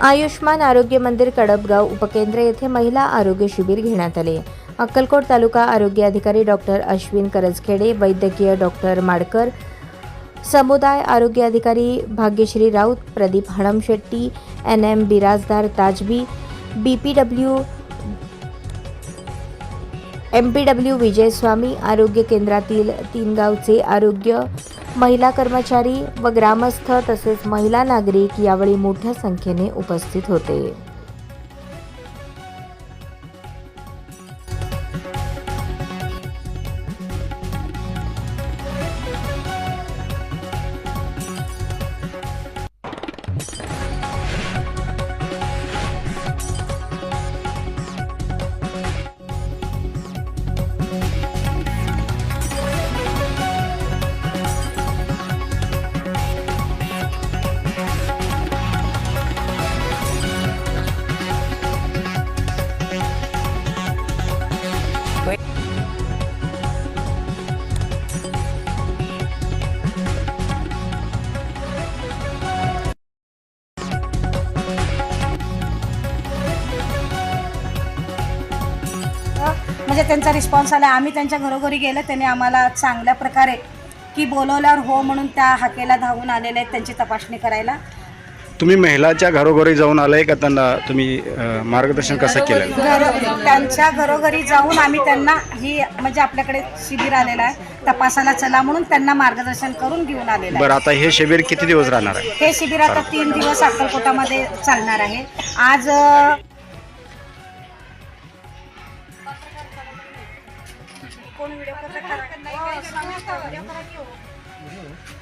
आयुष्मान आरोग्य मंदिर कडपगाव उपकेंद्र येथे महिला आरोग्य शिबिर घेण्यात आले। अक्कलकोट तालुका आरोग्य अधिकारी डॉक्टर अश्विन करजखेडे, वैद्यकीय डॉक्टर माडकर, समुदाय आरोग्य अधिकारी Bhagyashree Raut, Pradeep हणमशेट्टी, NM Birajdar ताजबी, BPW MPW विजय स्वामी, आरोग्य केंद्रातील 3 गावचे आरोग्य, महिला कर्मचारी व ग्रामस्थ तसेच महिला नागरिक यावेळी मोठ्या संख्येने उपस्थित होते। म्हणजे त्यांचा रिस्पॉन्स आला। आम्ही त्यांच्या घरोघरी गेलो, त्यांनी आम्हाला चांगल्या प्रकारे की बोलवल्यावर हो म्हणून त्या हाकेला धावून आलेले आहेत त्यांची तपासणी करायला। तुम्ही महिलाच्या घरोघरी जाऊन आलाय का? त्यांना तुम्ही मार्गदर्शन कसं केलं? त्यांच्या घरोघरी जाऊन आम्ही त्यांना ही म्हणजे आपल्याकडे शिबिर आलेलं आहे, तपासाला चला म्हणून त्यांना मार्गदर्शन करून घेऊन आलेलं आहे। बरं, आता हे शिबिर किती दिवस राहणार आहे? हे शिबिर आता 3 दिवस अक्कलकोटामध्ये चालणार आहे। आज कोण व्हिडिओ करता?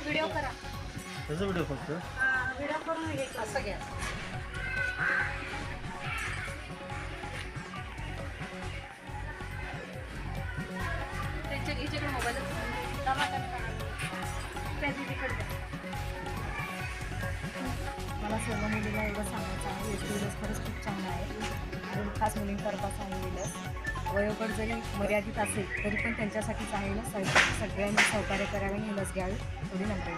व्हिडिओ करा, त्याचा व्हिडिओ फक्त व्हिडिओ करून हे असं घ्या। त्याच्याकडे मोबाईल मला सर्व मुलीला एवढं सांगायचं आहे, विलस खरंच खूप चांगलं आहे आणि खास मुलींकरताच आहे विलस। वयोगट जरी मर्यादित असेल तरी पण त्यांच्यासाठीच आहे ना, सगळ्यांनी सहकार्य करावे आणि लस घ्यावी थोडी नंतर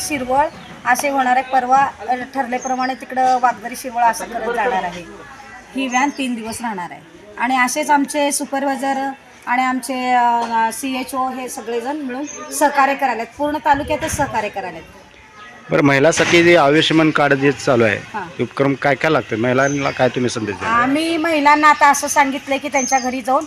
शिरवळ असे होणार आहे। परवा ठरल्याप्रमाणे तिकडं वागदरी शिरवळ असं करत जाणार आहे। ही व्हॅन 3 दिवस राहणार आहे आणि असेच आमचे सुपरवायझर आणि आमचे CHO हे सगळेजण मिळून सहकार्य करायला आहेत, पूर्ण तालुक्यातच सहकार्य करायला आहेत। बरं, महिलांसाठी जे आयुष्यमान कार्ड जे चालू आहे उपक्रम काय काय लागतं महिलांना, काय तुम्ही संदेश द्या? आम्ही महिलांना आता असं सांगितलं की त्यांच्या घरी जाऊन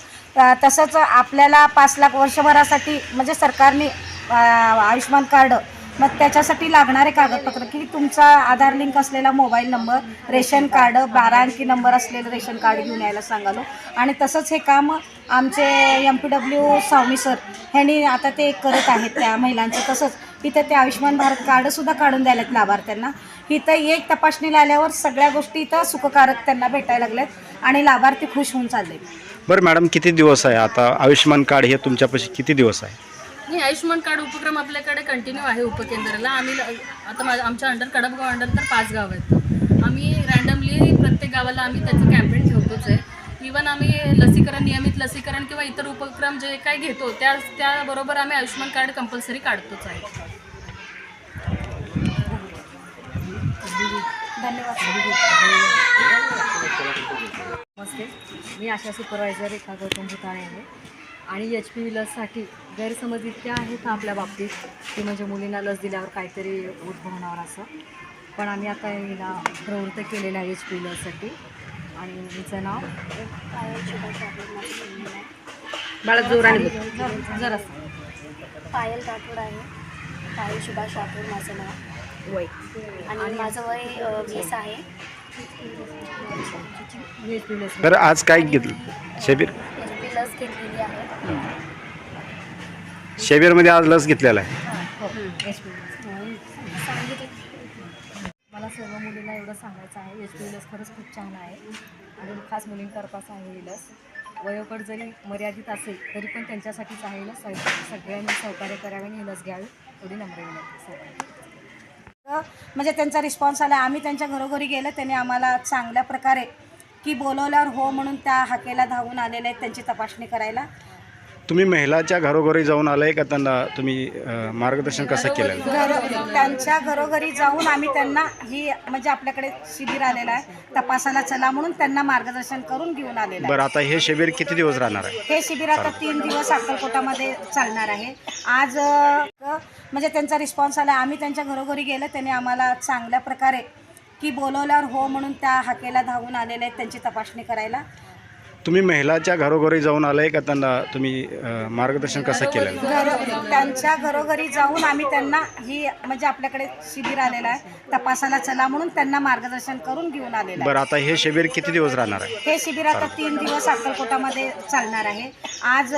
तसंच आपल्याला 5 लाख वर्षभरासाठी म्हणजे सरकारने आयुष्मान कार्ड, मग त्याच्यासाठी लागणारे कागदपत्र की तुमचा आधार लिंक असलेला मोबाईल नंबर, रेशन कार्ड, 12 अंकी नंबर असलेलं रेशन कार्ड घेऊन यायला सांगालो। आणि तसंच हे काम आमचे MPW स्वामी सर ह्यांनी आता ते करत आहेत त्या महिलांचं। तसंच इथं ते आयुष्मान भारत कार्डसुद्धा काढून द्यायलात लाभार्थ्यांना। इथं एक तपासणीला आल्यावर सगळ्या गोष्टी इथं सुखकारक त्यांना भेटायला लागल्यात आणि लाभार्थी खुश होऊन चालले। बरं मॅडम, किती दिवस आहे आता आयुष्मान कार्ड हे तुमच्यापाशी, किती दिवस आहे? हे आयुष्मान कार्ड उपक्रम आपल्याकडे कंटिन्यू आहे उपकेंद्राला। आम्ही आता आमच्या अंडर कडपगाव अंडर तर 5 गाव आहेत। आम्ही रँडमली प्रत्येक गावाला आम्ही त्याचं कॅम्पेन ठेवतोच आहे। इवन आम्ही लसीकरण, नियमित लसीकरण किंवा इतर उपक्रम जे काही घेतो त्याबरोबर आम्ही आयुष्मान कार्ड कंपल्सरी काढतोच आहे। धन्यवाद। नमस्ते, मी आशा सुपरवायझर रेखा गौतम भुताणे आहे आणि HP लससाठी गैरसमज इतके आहेत आपल्या बाबतीत की म्हणजे मुलींना लस दिल्यावर काहीतरी उद्भवणार असं, पण आम्ही आता हिला प्रवृत्त केलेलं आहे HP लससाठी। आणि हिचं नाव बाळा जोराने जरा पायल राठोड आहे। पायल सुभाष राठोड माझं नाव, वय आणि माझं वय 20 आहे। HP लस बरं, आज काय घेतलं शिबिर? लस घेतलेली आहे। शिबिरमध्ये आज लस घेतलेला आहे। मला सर्व मुलीला एवढं सांगायचं आहे, HP लस खरंच खूप छान आहे आणि खास मुलींकरताच आहे ही लस। वयोगट जरी मर्यादित असेल तरी पण त्यांच्यासाठीच आहे ना, सगळ्यांनी सहकार्य करावे आणि लस घ्यावी थोडी नम्र विनंती। म्हणजे त्यांचा रिस्पॉन्स आला। आम्ही त्यांच्या घरोघरी गेलो, त्यांनी आम्हाला चांगल्या प्रकारे की बोलवल्यावर हो म्हणून त्या हाकेला धावून आलेल्या आहेत त्यांची तपासणी करायला. तुम्ही महिलाच्या घरोघरी जाऊन आलाय का त्यांना तुम्ही मार्गदर्शन कसं केलं? त्यांच्या घरोघरी जाऊन आम्ही त्यांना ही म्हणजे आपल्याकडे शिबिर आलेलं आहे तपासाला चला म्हणून त्यांना मार्गदर्शन करून घेऊन आलेलं आहे. बरं, आता हे शिबिर किती दिवस राहणार आहे? हे शिबिर आता 3 दिवस अक्कलकोटामध्ये चालणार आहे. आज म्हणजे त्यांचा रिस्पॉन्स आला. आम्ही त्यांच्या घरोघरी गेलो, त्यांनी आम्हाला चांगल्या प्रकारे की बोलवल्यावर हो म्हणून त्या हाकेला धावून आलेल्या आहेत त्यांची तपासणी करायला. तुम्ही महिलाच्या घरोघरी जाऊन आलाय का त्यांना तुम्ही मार्गदर्शन कसं केलं? त्यांच्या घरोघरी जाऊन आम्ही त्यांना ही म्हणजे आपल्याकडे शिबिर आलेलं आहे तपासाला चला म्हणून त्यांना मार्गदर्शन करून घेऊन आलेलं आहे. बरं, आता हे शिबिर किती दिवस राहणार आहे? हे शिबिर आता 3 दिवस अक्कलकोटामध्ये चालणार आहे. आज